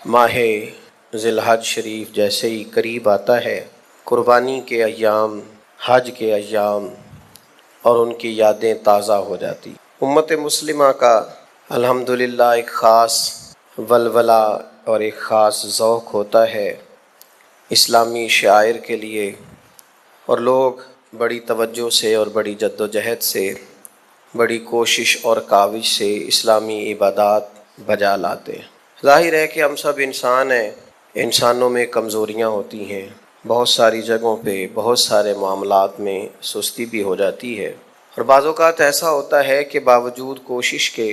ماہ ذی الحج شریف جیسے ہی قریب آتا ہے، قربانی کے ایام، حج کے ایام اور ان کی یادیں تازہ ہو جاتی۔ امت مسلمہ کا الحمدللہ ایک خاص ولولہ اور ایک خاص ذوق ہوتا ہے اسلامی شعائر کے لیے، اور لوگ بڑی توجہ سے اور بڑی جد و جہد سے، بڑی کوشش اور کاوش سے اسلامی عبادات بجا لاتے ہیں۔ ظاہر ہے کہ ہم سب انسان ہیں، انسانوں میں کمزوریاں ہوتی ہیں، بہت ساری جگہوں پہ بہت سارے معاملات میں سستی بھی ہو جاتی ہے، اور بعض اوقات ایسا ہوتا ہے کہ باوجود کوشش کے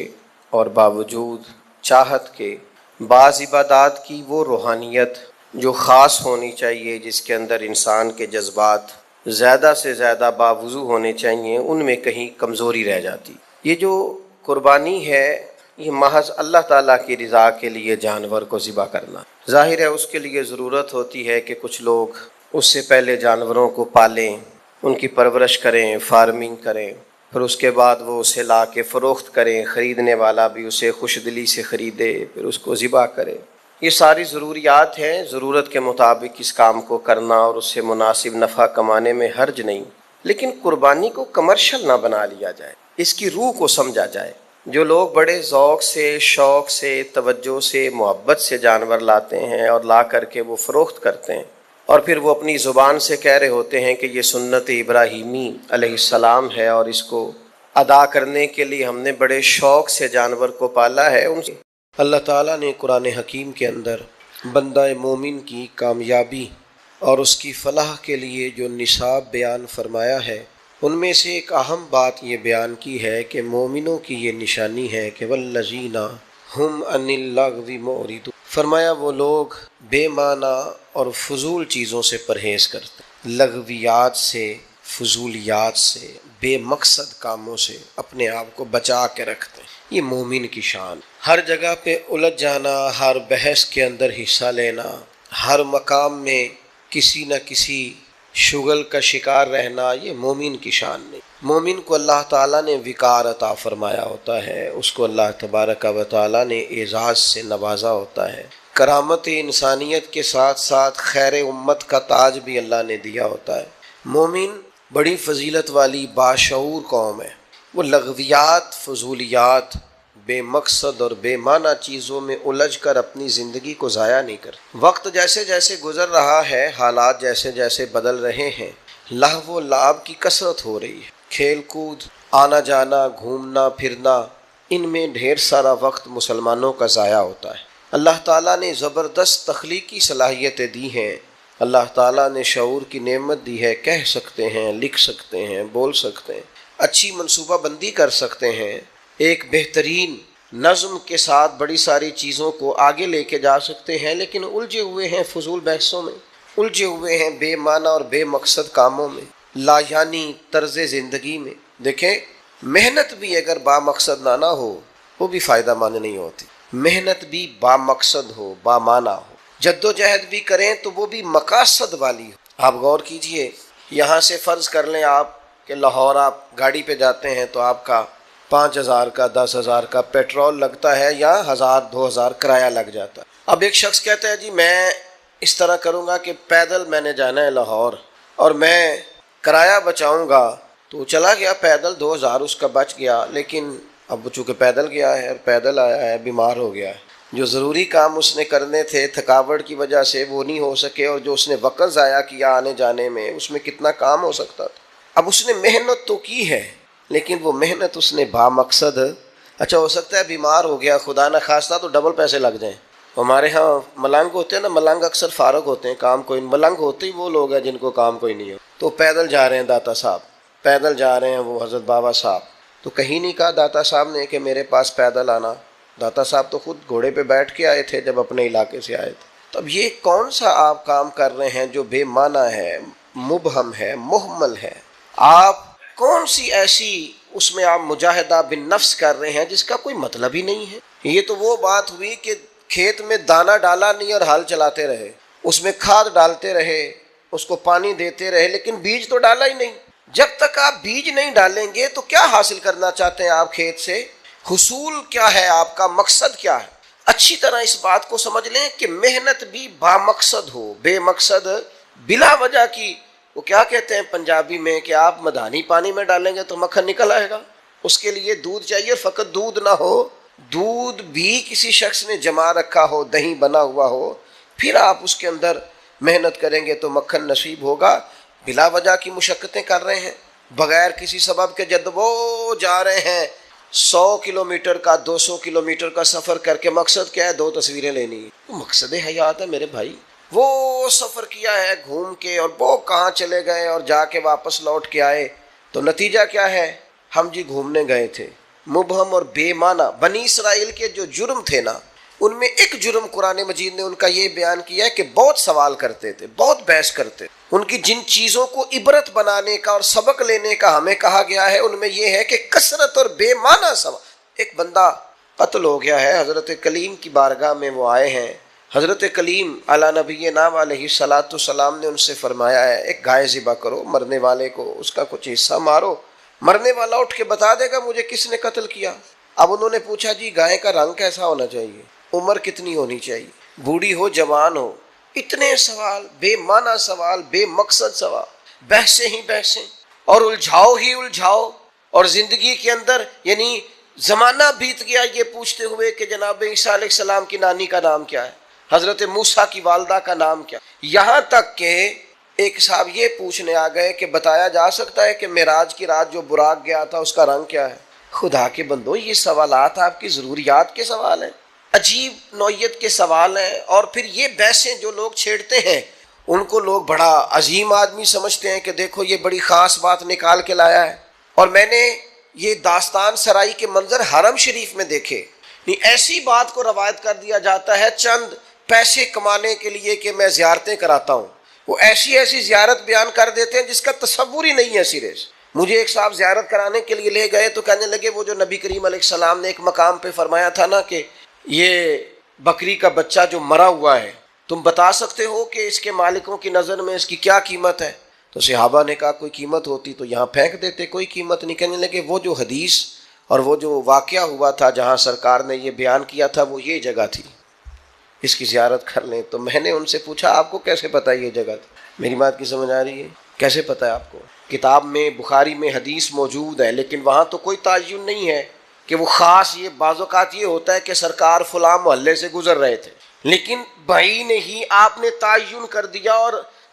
اور باوجود چاہت کے بعض عبادات کی وہ روحانیت جو خاص ہونی چاہیے، جس کے اندر انسان کے جذبات زیادہ سے زیادہ باوضو ہونے چاہیے، ان میں کہیں کمزوری رہ جاتی۔ یہ جو قربانی ہے، یہ محض اللہ تعالیٰ کی رضا کے لیے جانور کو ذبح کرنا۔ ظاہر ہے اس کے لیے ضرورت ہوتی ہے کہ کچھ لوگ اس سے پہلے جانوروں کو پالیں، ان کی پرورش کریں، فارمنگ کریں، پھر اس کے بعد وہ اسے لا کے فروخت کریں، خریدنے والا بھی اسے خوش دلی سے خریدے، پھر اس کو ذبح کرے۔ یہ ساری ضروریات ہیں، ضرورت کے مطابق اس کام کو کرنا اور اس سے مناسب نفع کمانے میں حرج نہیں، لیکن قربانی کو کمرشل نہ بنا لیا جائے، اس کی روح کو سمجھا جائے۔ جو لوگ بڑے ذوق سے، شوق سے، توجہ سے، محبت سے جانور لاتے ہیں اور لا کر کے وہ فروخت کرتے ہیں، اور پھر وہ اپنی زبان سے کہہ رہے ہوتے ہیں کہ یہ سنت ابراہیمی علیہ السلام ہے اور اس کو ادا کرنے کے لیے ہم نے بڑے شوق سے جانور کو پالا ہے، ان سے اللہ تعالیٰ نے قرآن حکیم کے اندر بندہ مومن کی کامیابی اور اس کی فلاح کے لیے جو نصاب بیان فرمایا ہے، ان میں سے ایک اہم بات یہ بیان کی ہے کہ مومنوں کی یہ نشانی ہے کہ والذین ہم عن اللغو معرضون، فرمایا وہ لوگ بے معنی اور فضول چیزوں سے پرہیز کرتے ہیں، لغویات سے، فضولیات سے، بے مقصد کاموں سے اپنے آپ کو بچا کے رکھتے ہیں۔ یہ مومن کی شان، ہر جگہ پہ الجھ جانا، ہر بحث کے اندر حصہ لینا، ہر مقام میں کسی نہ کسی شغل کا شکار رہنا، یہ مومن کی شان نہیں۔ مومن کو اللہ تعالیٰ نے وقار عطا فرمایا ہوتا ہے، اس کو اللہ تبارک و تعالیٰ نے اعزاز سے نوازا ہوتا ہے، کرامت انسانیت کے ساتھ ساتھ خیر امت کا تاج بھی اللہ نے دیا ہوتا ہے۔ مومن بڑی فضیلت والی باشعور قوم ہے، وہ لغویات، فضولیات، بے مقصد اور بے معنی چیزوں میں الجھ کر اپنی زندگی کو ضائع نہیں کرتے۔ وقت جیسے جیسے گزر رہا ہے، حالات جیسے جیسے بدل رہے ہیں، لہو و لعب کی کثرت ہو رہی ہے، کھیل کود، آنا جانا، گھومنا پھرنا، ان میں ڈھیر سارا وقت مسلمانوں کا ضائع ہوتا ہے۔ اللہ تعالیٰ نے زبردست تخلیقی صلاحیتیں دی ہیں، اللہ تعالیٰ نے شعور کی نعمت دی ہے، کہہ سکتے ہیں، لکھ سکتے ہیں، بول سکتے ہیں، اچھی منصوبہ بندی کر سکتے ہیں، ایک بہترین نظم کے ساتھ بڑی ساری چیزوں کو آگے لے کے جا سکتے ہیں، لیکن الجھے ہوئے ہیں فضول بحثوں میں، الجھے ہوئے ہیں بے معنی اور بے مقصد کاموں میں، لا یعنی طرز زندگی میں۔ دیکھیں، محنت بھی اگر با مقصد نہ ہو وہ بھی فائدہ مند نہیں ہوتی، محنت بھی با مقصد ہو، با معنی ہو، جد و جہد بھی کریں تو وہ بھی مقاصد والی ہو۔ آپ غور کیجئے، یہاں سے فرض کر لیں آپ کہ لاہور آپ گاڑی پہ جاتے ہیں تو آپ کا 5,000 کا 10,000 کا پیٹرول لگتا ہے، یا 1,000 2,000 کرایہ لگ جاتا ہے۔ اب ایک شخص کہتا ہے جی میں اس طرح کروں گا کہ پیدل میں نے جانا ہے لاہور اور میں کرایہ بچاؤں گا، تو چلا گیا پیدل، 2,000 اس کا بچ گیا، لیکن اب چونکہ پیدل گیا ہے اور پیدل آیا ہے، بیمار ہو گیا ہے، جو ضروری کام اس نے کرنے تھے تھکاوٹ کی وجہ سے وہ نہیں ہو سکے، اور جو اس نے وقت ضائع کیا آنے جانے میں، اس میں کتنا کام ہو سکتا تھا۔ اب اس نے محنت تو کی ہے، لیکن وہ محنت اس نے با مقصد، اچھا ہو سکتا ہے بیمار ہو گیا خدا نہ خواستہ تو ڈبل پیسے لگ جائیں۔ ہمارے ہاں ملنگ ہوتے ہیں نا، ملنگ اکثر فارغ ہوتے ہیں، کام کوئی، ملنگ ہوتے ہی وہ لوگ ہیں جن کو کام کوئی نہیں ہو، تو پیدل جا رہے ہیں داتا صاحب، پیدل جا رہے ہیں وہ حضرت بابا صاحب، تو کہیں نہیں کہا داتا صاحب نے کہ میرے پاس پیدل آنا، داتا صاحب تو خود گھوڑے پہ بیٹھ کے آئے تھے جب اپنے علاقے سے آئے تھے۔ تب یہ کون سا آپ کام کر رہے ہیں جو بے معنی ہے، مبہم ہے، مہمل ہے؟ آپ کون سی ایسی اس میں آپ مجاہدہ بالنفس کر رہے ہیں جس کا کوئی مطلب ہی نہیں ہے؟ یہ تو وہ بات ہوئی کہ کھیت میں دانہ ڈالا نہیں اور ہل چلاتے رہے، اس میں کھاد ڈالتے رہے، اس کو پانی دیتے رہے، لیکن بیج تو ڈالا ہی نہیں۔ جب تک آپ بیج نہیں ڈالیں گے تو کیا حاصل کرنا چاہتے ہیں آپ کھیت سے؟ حصول کیا ہے آپ کا، مقصد کیا ہے؟ اچھی طرح اس بات کو سمجھ لیں کہ محنت بھی با مقصد ہو، بے مقصد بلا وجہ کی، وہ کیا کہتے ہیں پنجابی میں کہ آپ مدھانی پانی میں ڈالیں گے تو مکھن نکل آئے گا، اس کے لیے دودھ چاہیے، فقط دودھ نہ ہو، دودھ بھی کسی شخص نے جما رکھا ہو، دہی بنا ہوا ہو، پھر آپ اس کے اندر محنت کریں گے تو مکھن نصیب ہوگا۔ بلا وجہ کی مشقتیں کر رہے ہیں، بغیر کسی سبب کے جدو جا رہے ہیں، 100 کلومیٹر کا 200 کلومیٹر کا سفر کر کے مقصد کیا ہے؟ 2 تصویریں لینی، مقصد حیات ہے میرے بھائی۔ وہ سفر کیا ہے گھوم کے، اور وہ کہاں چلے گئے اور جا کے واپس لوٹ کے آئے، تو نتیجہ کیا ہے؟ ہم جی گھومنے گئے تھے، مبہم اور بے معنی۔ بنی اسرائیل کے جو جرم تھے نا، ان میں ایک جرم قرآن مجید نے ان کا یہ بیان کیا ہے کہ بہت سوال کرتے تھے، بہت بحث کرتے تھے۔ ان کی جن چیزوں کو عبرت بنانے کا اور سبق لینے کا ہمیں کہا گیا ہے، ان میں یہ ہے کہ کثرت اور بے معنی سوال۔ ایک بندہ قتل ہو گیا ہے، حضرت کلیم کی بارگاہ میں وہ آئے ہیں، حضرت کلیم علی نبی نام علیہ الصلاۃ والسلام نے ان سے فرمایا ہے ایک گائے ذبح کرو، مرنے والے کو اس کا کچھ حصہ مارو، مرنے والا اٹھ کے بتا دے گا مجھے کس نے قتل کیا۔ اب انہوں نے پوچھا جی گائے کا رنگ کیسا ہونا چاہیے، عمر کتنی ہونی چاہیے، بوڑھی ہو جوان ہو؟ اتنے سوال، بے معنی سوال، بے مقصد سوال، بحثیں ہی بحثیں اور الجھاؤ ہی الجھاؤ۔ اور زندگی کے اندر یعنی زمانہ بیت گیا یہ پوچھتے ہوئے کہ جناب عیسیٰ علیہ السلام کی نانی کا نام کیا ہے، حضرت موسیٰ کی والدہ کا نام کیا، یہاں تک کہ ایک صاحب یہ پوچھنے آ گئے کہ بتایا جا سکتا ہے کہ معراج کی رات جو براق گیا تھا اس کا رنگ کیا ہے؟ خدا کے بندو، یہ سوالات آپ کی ضروریات کے سوال ہیں، عجیب نوعیت کے سوال ہیں۔ اور پھر یہ بحثیں جو لوگ چھیڑتے ہیں ان کو لوگ بڑا عظیم آدمی سمجھتے ہیں کہ دیکھو یہ بڑی خاص بات نکال کے لایا ہے۔ اور میں نے یہ داستان سرائی کے منظر حرم شریف میں دیکھے، ایسی بات کو روایت کر دیا جاتا ہے چند پیسے کمانے کے لیے کہ میں زیارتیں کراتا ہوں، وہ ایسی ایسی زیارت بیان کر دیتے ہیں جس کا تصور ہی نہیں ہے سرے سے۔ مجھے ایک صاحب زیارت کرانے کے لیے لے گئے تو کہنے لگے وہ جو نبی کریم علیہ السلام نے ایک مقام پہ فرمایا تھا نا کہ یہ بکری کا بچہ جو مرا ہوا ہے تم بتا سکتے ہو کہ اس کے مالکوں کی نظر میں اس کی کیا قیمت ہے؟ تو صحابہ نے کہا کوئی قیمت ہوتی تو یہاں پھینک دیتے، کوئی قیمت نہیں۔ کہنے لگے وہ جو حدیث اور وہ جو واقعہ ہوا تھا جہاں سرکار نے یہ بیان کیا تھا وہ یہ جگہ تھی، اس کی زیارت کر لیں۔ تو میں نے ان سے پوچھا آپ کو کیسے پتہ یہ جگہ تھی؟ میری بات کی سمجھ آ رہی ہے؟ کیسے پتہ ہے آپ کو؟ کتاب میں بخاری میں حدیث موجود ہے لیکن وہاں تو کوئی تعین نہیں ہے کہ وہ خاص، یہ بعض اوقات یہ ہوتا ہے کہ سرکار فلاں محلے سے گزر رہے تھے، لیکن بھائی نے ہی آپ نے تعین کر دیا اور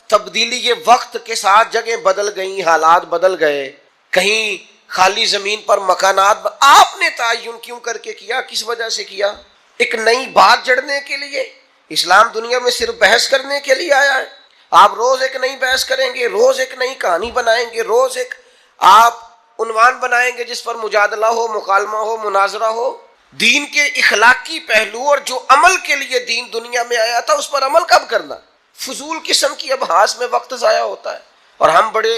تبدیلی یہ وقت کے ساتھ جگہیں بدل گئیں، حالات بدل گئے، کہیں خالی زمین پر مکانات آپ نے تعین کیوں کر کے کیا؟ کس وجہ سے کیا؟ ایک نئی بات جڑنے کے لیے؟ اسلام دنیا میں صرف بحث کرنے کے لیے آیا ہے؟ آپ روز ایک نئی بحث کریں گے، روز ایک نئی کہانی بنائیں گے، روز ایک آپ عنوان بنائیں گے جس پر مجادلہ ہو، مکالمہ ہو، مناظرہ ہو۔ دین کے اخلاقی پہلو اور جو عمل کے لیے دین دنیا میں آیا تھا اس پر عمل کب کرنا؟ فضول قسم کی ابحاث میں وقت ضائع ہوتا ہے اور ہم بڑے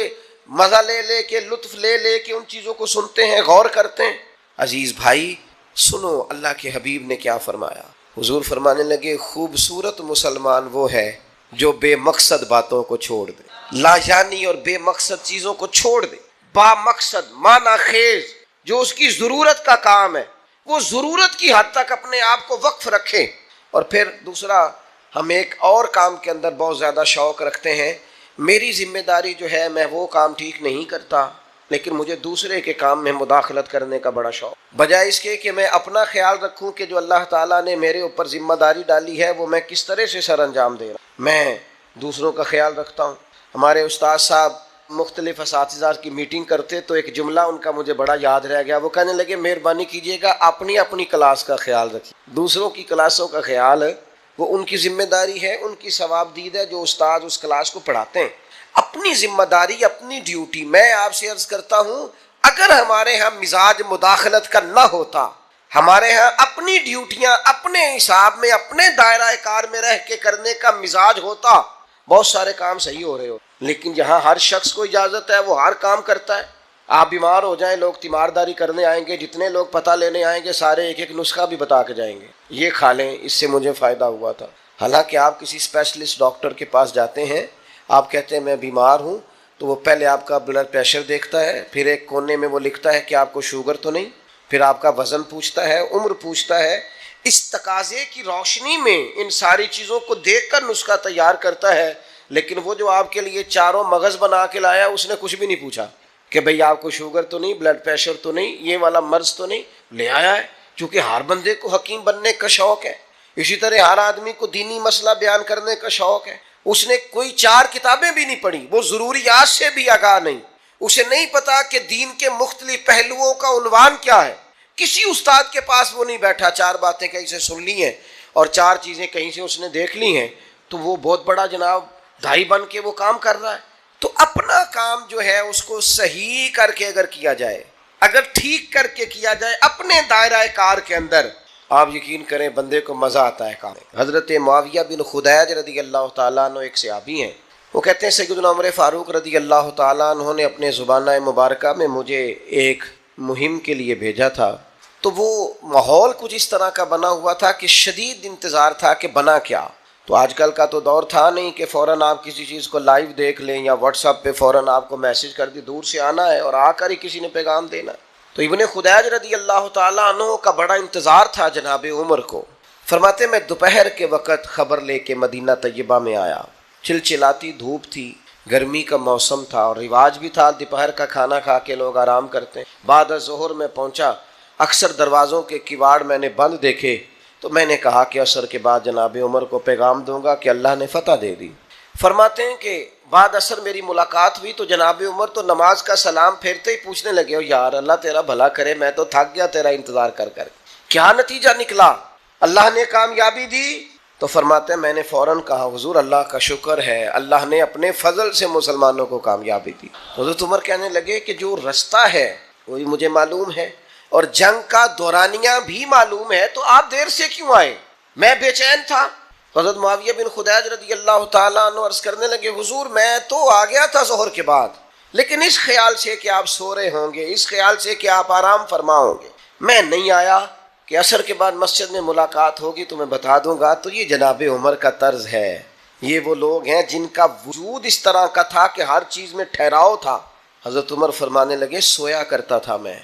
مزہ لے لے کے، لطف لے لے کے ان چیزوں کو سنتے ہیں، غور کرتے ہیں۔ عزیز بھائی سنو اللہ کے حبیب نے کیا فرمایا۔ حضور فرمانے لگے خوبصورت مسلمان وہ ہے جو بے مقصد باتوں کو چھوڑ دے، لا یعنی اور بے مقصد چیزوں کو چھوڑ دے، با مقصد معنی خیز جو اس کی ضرورت کا کام ہے وہ ضرورت کی حد تک اپنے آپ کو وقف رکھے۔ اور پھر دوسرا، ہم ایک اور کام کے اندر بہت زیادہ شوق رکھتے ہیں، میری ذمہ داری جو ہے میں وہ کام ٹھیک نہیں کرتا لیکن مجھے دوسرے کے کام میں مداخلت کرنے کا بڑا شوق، بجائے اس کے کہ میں اپنا خیال رکھوں کہ جو اللہ تعالیٰ نے میرے اوپر ذمہ داری ڈالی ہے وہ میں کس طرح سے سر انجام دے رہا ہوں، میں دوسروں کا خیال رکھتا ہوں۔ ہمارے استاد صاحب مختلف اساتذہ کی میٹنگ کرتے تو ایک جملہ ان کا مجھے بڑا یاد رہ گیا، وہ کہنے لگے مہربانی کیجیے گا اپنی اپنی کلاس کا خیال رکھیے، دوسروں کی کلاسوں کا خیال وہ ان کی ذمہ داری ہے، ان کی ثواب دید ہے جو استاد اس کلاس کو پڑھاتے ہیں۔ اپنی ذمہ داری، اپنی ڈیوٹی۔ میں آپ سے عرض کرتا ہوں اگر ہمارے ہاں مزاج مداخلت کا نہ ہوتا، ہمارے ہاں اپنی ڈیوٹیاں اپنے حساب میں اپنے دائرہ کار میں رہ کے کرنے کا مزاج ہوتا، بہت سارے کام صحیح ہو رہے ہو، لیکن یہاں ہر شخص کو اجازت ہے وہ ہر کام کرتا ہے۔ آپ بیمار ہو جائیں لوگ تیمارداری کرنے آئیں گے، جتنے لوگ پتہ لینے آئیں گے سارے ایک ایک نسخہ بھی بتا کے جائیں گے، یہ کھا لیں اس سے مجھے فائدہ ہوا تھا۔ حالانکہ آپ کسی اسپیشلسٹ ڈاکٹر کے پاس جاتے ہیں، آپ کہتے ہیں میں بیمار ہوں تو وہ پہلے آپ کا بلڈ پریشر دیکھتا ہے، پھر ایک کونے میں وہ لکھتا ہے کہ آپ کو شوگر تو نہیں، پھر آپ کا وزن پوچھتا ہے، عمر پوچھتا ہے، اس تقاضے کی روشنی میں ان ساری چیزوں کو دیکھ کر نسخہ تیار کرتا ہے، لیکن وہ جو آپ کے لیے چاروں مغز بنا کے لایا اس نے کچھ بھی نہیں پوچھا کہ بھئی آپ کو شوگر تو نہیں، بلڈ پریشر تو نہیں، یہ والا مرض تو نہیں، لے آیا ہے چونکہ ہر بندے کو حکیم بننے کا شوق ہے۔ اسی طرح ہر آدمی کو دینی مسئلہ بیان کرنے کا شوق ہے۔ اس نے کوئی 4 کتابیں بھی نہیں پڑھی، وہ ضروریات سے بھی آگاہ نہیں، اسے نہیں پتا کہ دین کے مختلف پہلوؤں کا عنوان کیا ہے۔ کسی استاد کے پاس وہ نہیں بیٹھا، 4 باتیں کہیں سے سن لی ہیں اور 4 چیزیں کہیں سے اس نے دیکھ لی ہیں تو وہ بہت بڑا جناب دائی بن کے وہ کام کر رہا ہے۔ تو اپنا کام جو ہے اس کو صحیح کر کے اگر کیا جائے، اگر ٹھیک کر کے کیا جائے اپنے دائرہ کار کے اندر، آپ یقین کریں بندے کو مزہ آتا ہے کام۔ حضرت معاویہ بن خدیج رضی اللہ تعالیٰ عنہ ایک صحابی ہیں، وہ کہتے ہیں سیدنا عمر فاروق رضی اللہ تعالیٰ عنہ نے اپنے زبانہ مبارکہ میں مجھے ایک مہم کے لیے بھیجا تھا، تو وہ ماحول کچھ اس طرح کا بنا ہوا تھا کہ شدید انتظار تھا کہ بنا کیا۔ تو آج کل کا تو دور تھا نہیں کہ فوراً آپ کسی چیز کو لائیو دیکھ لیں یا واٹس ایپ پہ فوراً آپ کو میسج کر دی، دور سے آنا ہے اور آ کر ہی کسی نے پیغام دینا۔ تو ابن خدیج رضی اللہ تعالیٰ عنہ کا بڑا انتظار تھا جناب عمر کو۔ فرماتے میں دوپہر کے وقت خبر لے کے مدینہ طیبہ میں آیا، چلچلاتی دھوپ تھی، گرمی کا موسم تھا اور رواج بھی تھا دوپہر کا کھانا کھا کے لوگ آرام کرتے ہیں۔ بعد ظہر میں پہنچا، اکثر دروازوں کے کواڑ میں نے بند دیکھے، تو میں نے کہا کہ عصر کے بعد جناب عمر کو پیغام دوں گا کہ اللہ نے فتح دے دی۔ فرماتے ہیں کہ بعد عصر میری ملاقات ہوئی تو جناب عمر تو نماز کا سلام پھیرتے ہی پوچھنے لگے، او یار اللہ تیرا بھلا کرے، میں تو تھک گیا تیرا انتظار کر کر، کیا نتیجہ نکلا، اللہ نے کامیابی دی؟ تو فرماتے ہیں میں نے فوراً کہا حضور اللہ کا شکر ہے، اللہ نے اپنے فضل سے مسلمانوں کو کامیابی دی۔ حضرت عمر کہنے لگے کہ جو رستہ ہے وہی مجھے معلوم ہے اور جنگ کا دورانیہ بھی معلوم ہے، تو آپ دیر سے کیوں آئے؟ میں بے چین تھا۔ حضرت معاویہ بن خدیج رضی اللہ تعالیٰ عنہ عرض کرنے لگے حضور میں تو آ گیا تھا ظہر کے بعد، لیکن اس خیال سے کہ آپ سو رہے ہوں گے، اس خیال سے کہ آپ آرام فرما ہوں گے، میں نہیں آیا کہ عصر کے بعد مسجد میں ملاقات ہوگی تو میں بتا دوں گا۔ تو یہ جناب عمر کا طرز ہے، یہ وہ لوگ ہیں جن کا وجود اس طرح کا تھا کہ ہر چیز میں ٹھہراؤ تھا۔ حضرت عمر فرمانے لگے سویا کرتا تھا میں،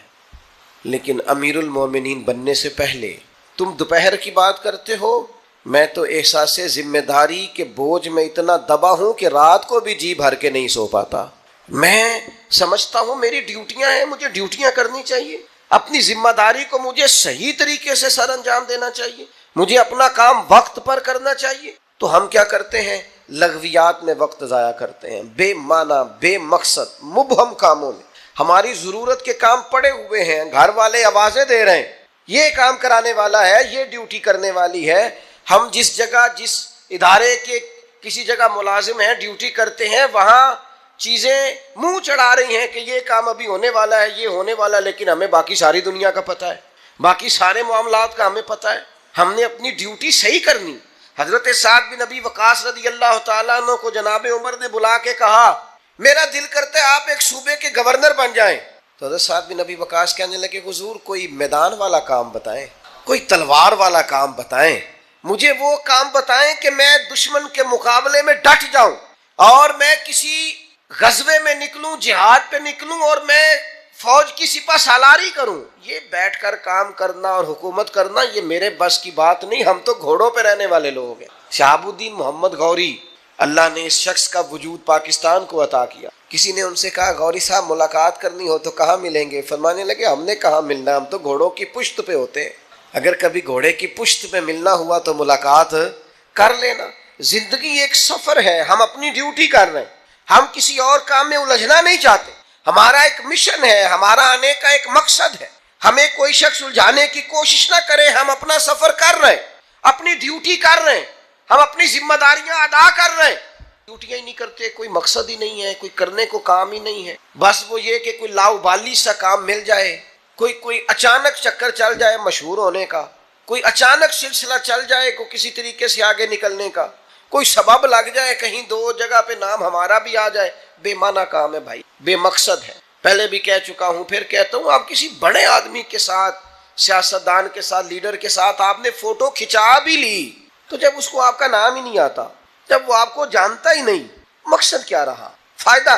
لیکن امیر المومنین بننے سے پہلے تم دوپہر کی بات کرتے ہو، میں تو احساس ذمہ داری کے بوجھ میں اتنا دبا ہوں کہ رات کو بھی جی بھر کے نہیں سو پاتا۔ میں سمجھتا ہوں میری ڈیوٹیاں ہیں، مجھے ڈیوٹیاں کرنی چاہیے، اپنی ذمہ داری کو مجھے صحیح طریقے سے سر انجام دینا چاہیے، مجھے اپنا کام وقت پر کرنا چاہیے۔ تو ہم کیا کرتے ہیں؟ لغویات میں وقت ضائع کرتے ہیں، بے معنی بے مقصد مبہم کاموں میں۔ ہماری ضرورت کے کام پڑے ہوئے ہیں، گھر والے آوازیں دے رہے ہیں یہ کام کرانے والا ہے، یہ ڈیوٹی کرنے والی ہے، ہم جس جگہ جس ادارے کے کسی جگہ ملازم ہیں ڈیوٹی کرتے ہیں، وہاں چیزیں منہ چڑھا رہی ہیں کہ یہ کام ابھی ہونے والا ہے، یہ ہونے والا ہے، لیکن ہمیں باقی ساری دنیا کا پتہ ہے، باقی سارے معاملات کا ہمیں پتہ ہے۔ ہم نے اپنی ڈیوٹی صحیح کرنی۔ حضرت سعد بن ابی وقاص رضی اللہ تعالیٰ عنہ کو جناب عمر نے بلا کے کہا میرا دل کرتا ہے آپ ایک صوبے کے گورنر بن جائیں۔ تو حضرت سعد بن ابی وقاص کہنے لگے حضور کوئی میدان والا کام بتائیں، کوئی تلوار والا کام بتائیں، مجھے وہ کام بتائیں کہ میں دشمن کے مقابلے میں ڈٹ جاؤں اور میں کسی غزوے میں نکلوں، جہاد پہ نکلوں اور میں فوج کی سپہ سالاری کروں۔ یہ بیٹھ کر کام کرنا اور حکومت کرنا یہ میرے بس کی بات نہیں، ہم تو گھوڑوں پہ رہنے والے لوگ ہیں۔ شہاب الدین محمد غوری، اللہ نے اس شخص کا وجود پاکستان کو عطا کیا۔ کسی نے ان سے کہا غوری صاحب ملاقات کرنی ہو تو کہاں ملیں گے؟ فرمانے لگے ہم نے کہاں ملنا، ہم تو گھوڑوں کی پشت پہ ہوتے ہیں، اگر کبھی گھوڑے کی پشت پہ ملنا ہوا تو ملاقات کر لینا۔ زندگی ایک سفر ہے، ہم اپنی ڈیوٹی کر رہے ہیں، ہم کسی اور کام میں الجھنا نہیں چاہتے، ہمارا ایک مشن ہے، ہمارا آنے کا ایک مقصد ہے، ہمیں کوئی شخص الجھانے کی کوشش نہ کرے، ہم اپنا سفر کر رہے ہیں، اپنی ڈیوٹی کر رہے ہیں، ہم اپنی ذمہ داریاں ادا کر رہے ہیں۔ ڈیوٹیاں ہی نہیں کرتے، کوئی مقصد ہی نہیں ہے، کوئی کرنے کو کام ہی نہیں ہے، بس وہ یہ کہ کوئی لاؤبالی سا کام مل جائے، کوئی اچانک چکر چل جائے مشہور ہونے کا، کوئی اچانک سلسلہ چل جائے کو کسی طریقے سے آگے نکلنے کا، کوئی سبب لگ جائے کہیں دو جگہ پہ نام ہمارا بھی آ جائے، بے معنی کام ہے بھائی، بے مقصد ہے۔ پہلے بھی کہہ چکا ہوں پھر کہتا ہوں، آپ کسی بڑے آدمی کے ساتھ، سیاستدان کے ساتھ، لیڈر کے ساتھ آپ نے فوٹو کھچا بھی لی تو جب اس کو آپ کا نام ہی نہیں آتا، جب وہ آپ کو جانتا ہی نہیں، مقصد کیا رہا؟ فائدہ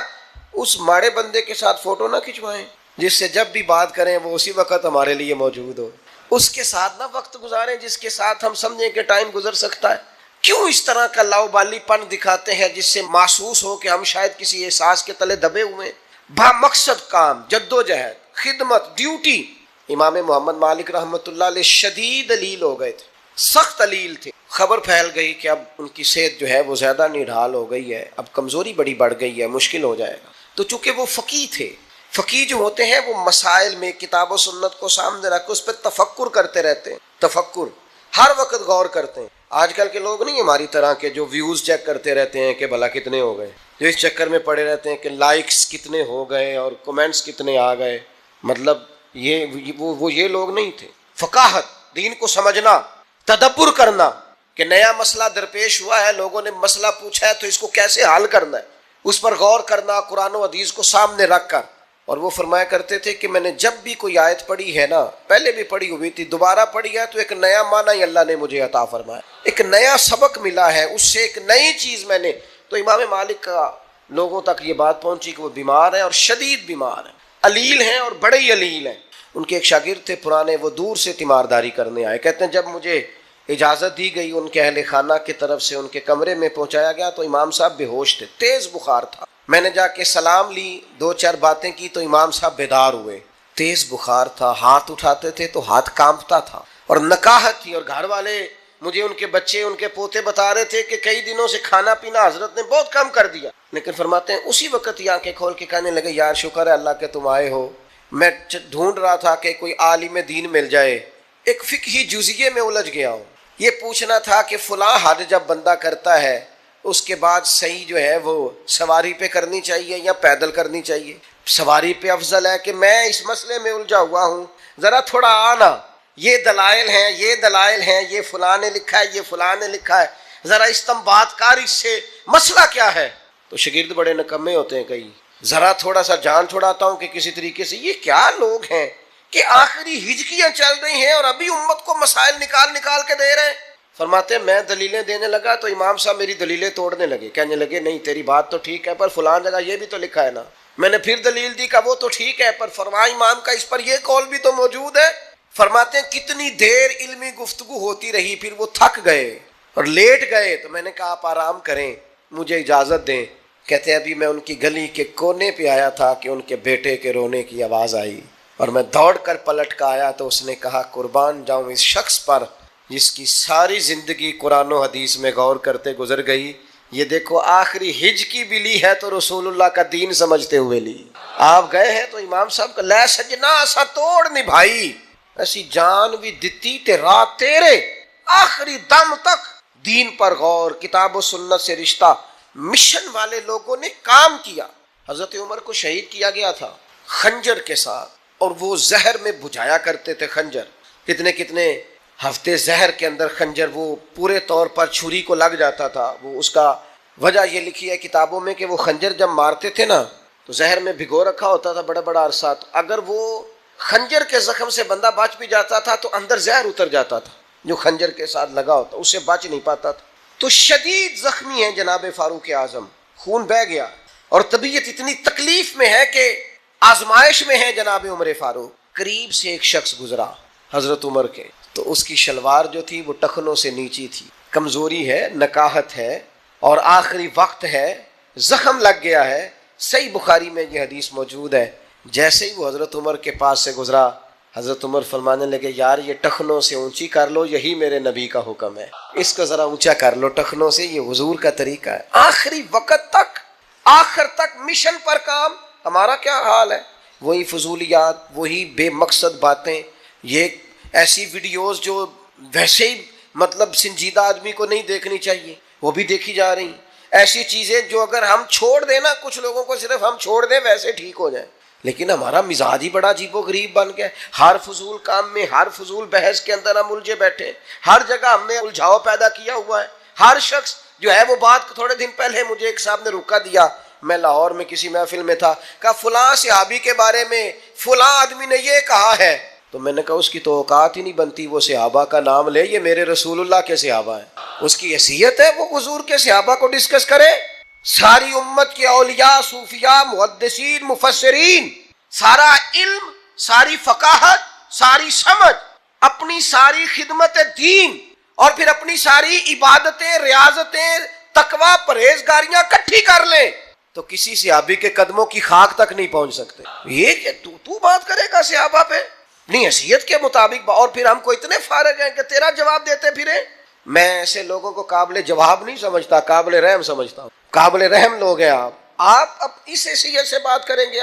اس ماڑے بندے کے ساتھ فوٹو نہ کھنچوائیں جس سے جب بھی بات کریں وہ اسی وقت ہمارے لیے موجود ہو۔ اس کے ساتھ نہ وقت گزاریں جس کے ساتھ ہم سمجھیں کہ ٹائم گزر سکتا ہے. کیوں اس طرح کا لاؤبالی پن دکھاتے ہیں جس سے محسوس ہو کہ ہم شاید کسی احساس کے تلے دبے ہوئے ہیں. با مقصد کام، جدوجہد، خدمت، ڈیوٹی. امام محمد مالک رحمۃ اللہ علیہ شدید علیل ہو گئے تھے، سخت علیل تھے. خبر پھیل گئی کہ اب ان کی صحت جو ہے وہ زیادہ نڈھال ہو گئی ہے، اب کمزوری بڑی بڑھ گئی ہے، مشکل ہو جائے گا. تو چونکہ وہ فقیہ تھے، فقیہ جو ہوتے ہیں وہ مسائل میں کتاب و سنت کو سامنے رکھ کے اس پہ تفکر کرتے رہتے ہیں. تفکر ہر وقت غور کرتے ہیں. آج کل کے لوگ نہیں ہماری طرح کے جو ویوز چیک کرتے رہتے ہیں کہ بھلا کتنے ہو گئے، جو اس چکر میں پڑے رہتے ہیں کہ لائکس کتنے ہو گئے اور کومنٹس کتنے آ گئے. مطلب یہ لوگ نہیں تھے. فقاہت، دین کو سمجھنا، تدبر کرنا کہ نیا مسئلہ درپیش ہوا ہے، لوگوں نے مسئلہ پوچھا ہے تو اس کو کیسے حل کرنا ہے، اس پر غور کرنا قرآن و حدیث کو سامنے رکھ کر. اور وہ فرمایا کرتے تھے کہ میں نے جب بھی کوئی آیت پڑھی ہے نا، پہلے بھی پڑھی ہوئی تھی، دوبارہ پڑھی ہے تو ایک نیا معنی اللہ نے مجھے عطا فرمایا، ایک نیا سبق ملا ہے، اس سے ایک نئی چیز میں نے. تو امام مالک کا لوگوں تک یہ بات پہنچی کہ وہ بیمار ہیں اور شدید بیمار ہیں، علیل ہیں اور بڑے ہی علیل ہیں. ان کے ایک شاگرد تھے پرانے، وہ دور سے تیمارداری کرنے آئے. کہتے ہیں جب مجھے اجازت دی گئی ان کے اہل خانہ کی طرف سے، ان کے کمرے میں پہنچایا گیا تو امام صاحب بے ہوش تھے، تیز بخار تھا. میں نے جا کے سلام لی، دو چار باتیں کی تو امام صاحب بیدار ہوئے. تیز بخار تھا، ہاتھ اٹھاتے تھے تو ہاتھ کانپتا تھا اور نکاہت تھی. اور گھر والے مجھے ان کے بچے، ان کے پوتے بتا رہے تھے کہ کئی دنوں سے کھانا پینا حضرت نے بہت کم کر دیا. لیکن فرماتے ہیں اسی وقت یہ آنکھیں کھول کے کہنے لگے یار شکر ہے اللہ کہ تم آئے ہو. میں ڈھونڈ رہا تھا کہ کوئی عالم دین مل جائے، ایک فقہی جزئیے میں الجھ گیا ہوں. یہ پوچھنا تھا کہ فلاں حد جب بندہ کرتا ہے اس کے بعد صحیح جو ہے وہ سواری پہ کرنی چاہیے یا پیدل کرنی چاہیے. سواری پہ افضل ہے کہ میں اس مسئلے میں الجھا ہوا ہوں، ذرا تھوڑا آنا، یہ دلائل ہیں، یہ دلائل ہیں، یہ فلاں نے لکھا ہے، یہ فلاں نے لکھا ہے، ذرا استنباط کار اس سے مسئلہ کیا ہے. تو شاگرد بڑے نکمے ہوتے ہیں کئی، ذرا تھوڑا سا جان چھڑاتا ہوں کہ کسی طریقے سے یہ کیا لوگ ہیں کہ آخری ہجکیاں چل رہی ہیں اور ابھی امت کو مسائل نکال نکال کے دے رہے ہیں. فرماتے ہیں میں دلیلیں دینے لگا تو امام صاحب میری دلیلیں توڑنے لگے، کہنے لگے نہیں تیری بات تو ٹھیک ہے پر فلاں جگہ یہ بھی تو لکھا ہے نا. میں نے پھر دلیل دی کہ وہ تو ٹھیک ہے پر فرمان امام کا اس پر یہ قول بھی تو موجود ہے. فرماتے ہیں کتنی دیر علمی گفتگو ہوتی رہی، پھر وہ تھک گئے اور لیٹ گئے. تو میں نے کہا آپ آرام کریں، مجھے اجازت دیں. کہتے ہیں ابھی میں ان کی گلی کے کونے پہ آیا تھا کہ ان کے بیٹے کے رونے کی آواز آئی اور میں دوڑ کر پلٹ کر آیا تو اس نے کہا قربان جاؤں اس شخص پر جس کی ساری زندگی قرآن و حدیث میں غور کرتے گزر گئی. یہ دیکھو آخری ہج کی بھی لی ہے تو رسول اللہ کا دین سمجھتے ہوئے لی. آپ گئے ہیں تو امام صاحب کا لے سجنا سا توڑ نبھائی ایسی جان بھی دتی تے رات تیرے، آخری دم تک دین پر غور، کتاب و سنت سے رشتہ. مشن والے لوگوں نے کام کیا. حضرت عمر کو شہید کیا گیا تھا خنجر کے ساتھ اور وہ زہر میں بجھایا کرتے تھے خنجر. کتنے کتنے ہفتے زہر کے اندر خنجر وہ پورے طور پر چھری کو لگ جاتا تھا. وہ اس کا وجہ یہ لکھی ہے کتابوں میں کہ وہ خنجر جب مارتے تھے نا تو زہر میں بھگو رکھا ہوتا تھا بڑا بڑا عرصہ. تو اگر وہ خنجر کے زخم سے بندہ بچ بھی جاتا تھا تو اندر زہر اتر جاتا تھا جو خنجر کے ساتھ لگا ہوتا، اس سے بچ نہیں پاتا تھا. تو شدید زخمی ہیں جناب فاروق اعظم، خون بہہ گیا اور طبیعت اتنی تکلیف میں ہے کہ آزمائش میں ہے جناب عمر فاروق. قریب سے ایک شخص گزرا حضرت عمر کے تو اس کی شلوار جو تھی وہ ٹخنوں سے نیچی تھی. کمزوری ہے، نکاہت ہے اور آخری وقت ہے، زخم لگ گیا ہے. صحیح بخاری میں یہ حدیث موجود ہے. جیسے ہی وہ حضرت عمر کے پاس سے گزرا حضرت عمر فرمانے لگے یار یہ ٹخنوں سے اونچی کر لو، یہی میرے نبی کا حکم ہے، اس کو ذرا اونچا کر لو ٹخنوں سے، یہ حضور کا طریقہ ہے. آخری وقت تک، آخر تک مشن پر کام. ہمارا کیا حال ہے؟ وہی فضولیات، وہی بے مقصد باتیں، یہ ایسی ویڈیوز جو ویسے ہی مطلب سنجیدہ آدمی کو نہیں دیکھنی چاہیے وہ بھی دیکھی جا رہی. ایسی چیزیں جو اگر ہم چھوڑ دیں نا، کچھ لوگوں کو صرف ہم چھوڑ دیں ویسے ٹھیک ہو جائیں، لیکن ہمارا مزاج ہی بڑا عجیب و غریب بن گیا. ہر فضول کام میں، ہر فضول بحث کے اندر ہم الجھے بیٹھے. ہر جگہ ہم نے الجھاؤ پیدا کیا ہوا ہے. ہر شخص جو ہے وہ بات تھوڑے دن پہلے مجھے ایک صاحب نے روکا دیا، میں لاہور میں کسی محفل میں تھا، کہا فلاں صحابی کے بارے میں فلاں آدمی نے یہ کہا ہے. تو میں نے کہا اس کی تو اوقات ہی نہیں بنتی، وہ صحابہ کا نام لے، یہ میرے رسول اللہ کے صحابہ ہیں، اس کی حیثیت ہے وہ حضور کے صحابہ کو ڈسکس کرے. ساری امت کے اولیاء، صوفیاء، محدثین، مفسرین، سارا علم، ساری فقاہت، ساری سمجھ اپنی ساری خدمت دین اور پھر اپنی ساری عبادتیں، ریاضتیں، تقوی، پرہیزگاریاں کٹھی کر لیں تو کسی صحابی کے قدموں کی خاک تک نہیں پہنچ سکتے. یہ کہ تو بات کرے گا صحابہ پہ نہیں حیثیت کے مطابق، اور پھر ہم کو اتنے فارغ ہیں کہ تیرا جواب دیتے پھرے. میں ایسے لوگوں کو قابل جواب نہیں سمجھتا، قابل رحم سمجھتا ہوں. قابل رحم لوگ ہیں آپ اب اس حیثیت سے بات کریں گے.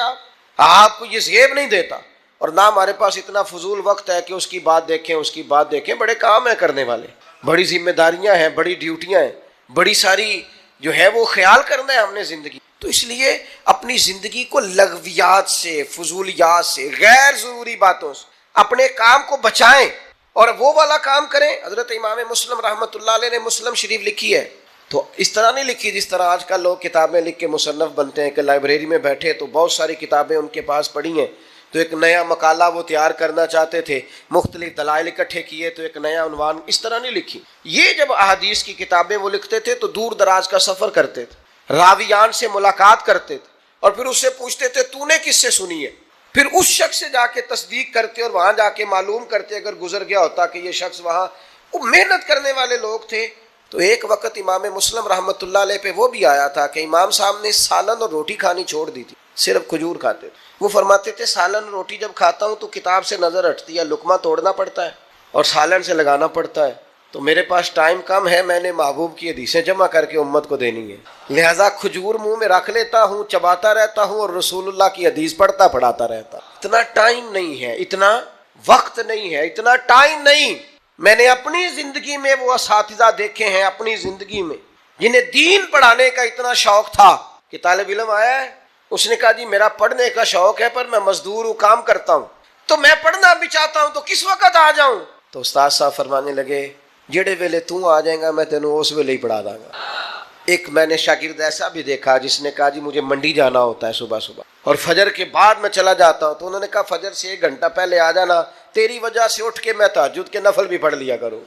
آپ کو یہ زیب نہیں دیتا، اور نہ ہمارے پاس اتنا فضول وقت ہے کہ اس کی بات دیکھیں اس کی بات دیکھیں. بڑے کام ہیں کرنے والے، بڑی ذمہ داریاں ہیں، بڑی ڈیوٹیاں ہیں، بڑی ساری جو ہے وہ خیال کرنا ہے ہم نے زندگی. تو اس لیے اپنی زندگی کو لغویات سے، فضولیات سے، غیر ضروری باتوں سے اپنے کام کو بچائیں اور وہ والا کام کریں. حضرت امام مسلم رحمۃ اللہ علیہ نے مسلم شریف لکھی ہے تو اس طرح نہیں لکھی جس طرح آج کل لوگ کتابیں لکھ کے مصنف بنتے ہیں کہ لائبریری میں بیٹھے تو بہت ساری کتابیں ان کے پاس پڑھی ہیں تو ایک نیا مقالہ وہ تیار کرنا چاہتے تھے، مختلف دلائل اکٹھے کیے تو ایک نیا عنوان. اس طرح نہیں لکھی. یہ جب احادیث کی کتابیں وہ لکھتے تھے تو دور دراز کا سفر کرتے تھے، راویان سے ملاقات کرتے تھے اور پھر اس سے پوچھتے تھے تو نے کس سے سنی ہے، پھر اس شخص سے جا کے تصدیق کرتے اور وہاں جا کے معلوم کرتے. اگر گزر گیا ہوتا کہ یہ شخص وہاں، وہ محنت کرنے والے لوگ تھے. تو ایک وقت امام مسلم رحمۃ اللہ علیہ پہ وہ بھی آیا تھا کہ امام صاحب نے سالن اور روٹی کھانی چھوڑ دی تھی، صرف کھجور کھاتے تھے. وہ فرماتے تھے سالن روٹی جب کھاتا ہوں تو کتاب سے نظر ہٹتی ہے، لقمہ توڑنا پڑتا ہے اور سالن سے لگانا پڑتا ہے، تو میرے پاس ٹائم کم ہے، میں نے محبوب کی حدیثیں جمع کر کے امت کو دینی ہے، لہٰذا کھجور منہ میں رکھ لیتا ہوں، چباتا رہتا ہوں اور رسول اللہ کی حدیث پڑھاتا رہتا. اتنا ٹائم نہیں ہے، اتنا وقت نہیں ہے، اتنا ٹائم نہیں. میں نے اپنی زندگی میں وہ اساتذہ دیکھے ہیں اپنی زندگی میں جنہیں دین پڑھانے کا اتنا شوق تھا کہ طالب علم آیا ہے، اس نے کہا جی میرا پڑھنے کا شوق ہے پر میں مزدور ہوں، کام کرتا ہوں، تو میں پڑھنا بھی چاہتا ہوں تو کس وقت آ جاؤں. تو استاد صاحب فرمانے لگے جڑے ویلے تو آ جائے گا میں تینوں اس ویلے ہی پڑھا داں گا. ایک میں نے شاگرد ایسا بھی دیکھا جس نے کہا جی مجھے منڈی جانا ہوتا ہے صبح صبح اور فجر کے بعد میں چلا جاتا ہوں، تو انہوں نے کہا فجر سے 1 گھنٹہ پہلے آ جانا، تیری وجہ سے اٹھ کے میں تہجد کے نفل بھی پڑھ لیا کروں.